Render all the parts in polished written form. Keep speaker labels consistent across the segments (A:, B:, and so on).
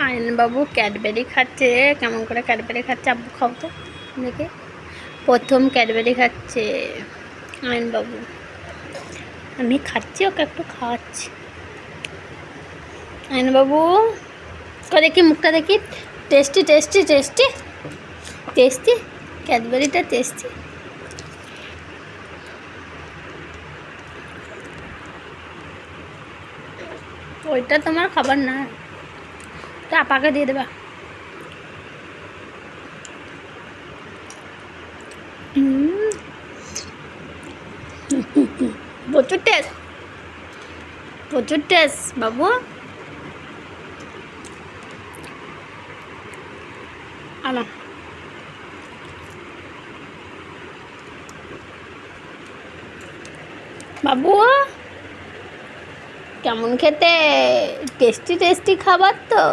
A: আয়নবাবু Cadbury খাচ্ছে। কেমন করে ক্যাডবেরি খাচ্ছে আব্বু খাও তো দেখে। প্রথম ক্যাডবেরি খাচ্ছে আয়নবাবু। আমি খাচ্ছি, ওকে একটু খাওয়াচ্ছি। আয়নবাবু দেখি মুখটা দেখি। টেস্টি টেস্টি টেস্টি টেস্টি, ক্যাডবেরিটা টেস্টি। ওইটা তোমার খাবার না, তো আপাকে দিয়ে দেবা। প্রচুর টেস্ট, প্রচুর টেস্ট বাবু। আনা বাবু, কেমন খেতে? টেস্টি টেস্টি খাবার তো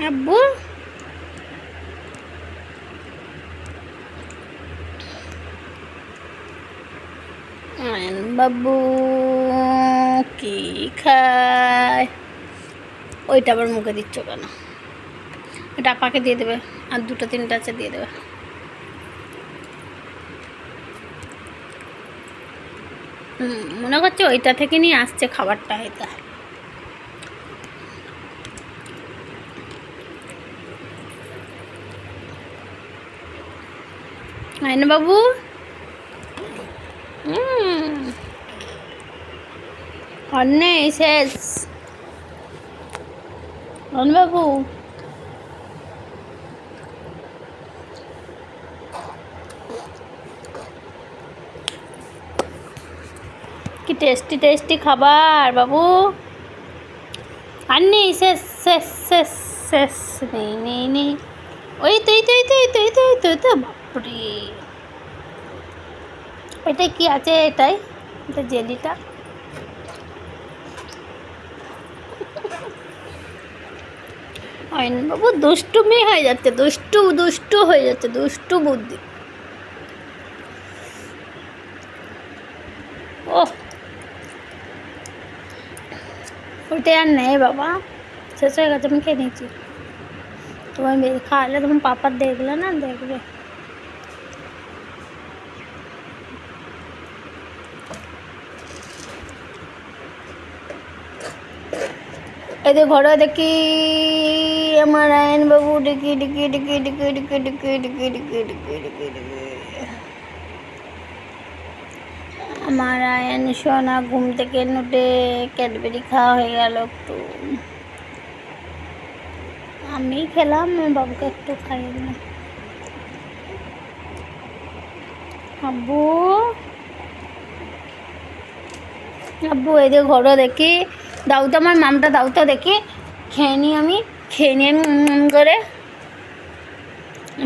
A: আব্বু। বাবু কি খায়? ওইটা আবার মুখে দিচ্ছ কেন? এটা আপাকে দিয়ে দেবে, আর দুটো তিনটা আছে দিয়ে দেবে। মনে করছে ওইটা থেকে নিয়ে আসছে খাবারটা। এটা আয়না বাবু, অন্যে শেষ। বাবু কি টেস্টি টেস্টি খাবার বাবু। আর নেই, শেষ শেষ শেষ শেষ, নেই নেই নেই। ওই তো এই তো এই তো এই তো এই তো এই তো এই তো। বাপরে, এটা কি আছে? এটাই এটা জেলিটা। বাবু দুষ্টুমি হয়ে যাচ্ছে, দুষ্টু দুষ্টু হয়ে যাচ্ছে, দুষ্টু বুদ্ধি। ও ওইটাই আর নেই বাবা, শেষ হয়ে গেছে। আমি খেয়ে নিয়েছি। তোমার খাওয়ালে তোমার পাপার দেখলে না, দেখবে। এদের ঘরে দেখি আমার আয়নবাবু ডেকে ডেকে ডেকে ডেকে ডেকে ডেকে ডেকে ডেকে ডেকে ডেকে ডেকে। আমার আয়ন সোনা ঘুম থেকে নুটে ক্যাডবেরি খাওয়া হয়ে গেল একটু। আমি খেলাম, বাবুকে একটু খাইয়ে দিলাম। আব্বু আব্বু এদের ঘরে দেখি, দাও তো আমার মামটা, দাও তো দেখি। খেয়ে নিই আমি, খেয়ে নিই আমি করে।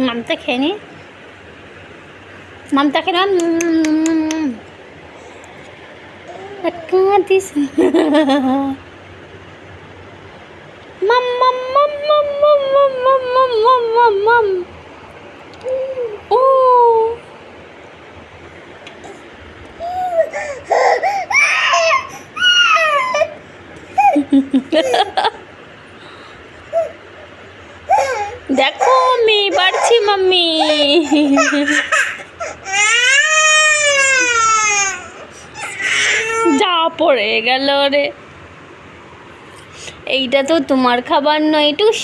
A: মামটা খেয়ে নিই, মামটা খেয়ে নিলাম। কাঁদিস মাম মাম মাম মাম মাম মাম মাম মাম মাম মাম মাম। ও দেখো আমি পারছি মাম্মি। যা পড়ে গেল রে। এইটা তো তোমার খাবার নয়। টুস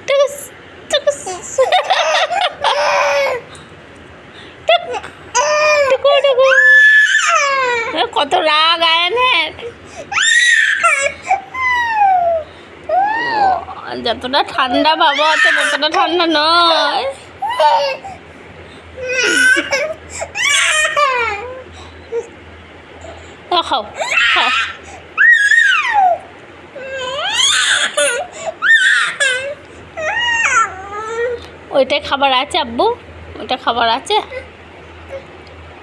A: টুস টুস। কত রাগ আয়নের। যতটা ঠান্ডা বাবা আছে ততটা ঠান্ডা নয়। খাও খাও। ওইটাই খাবার আছে আব্বু, ওইটা খাবার আছে।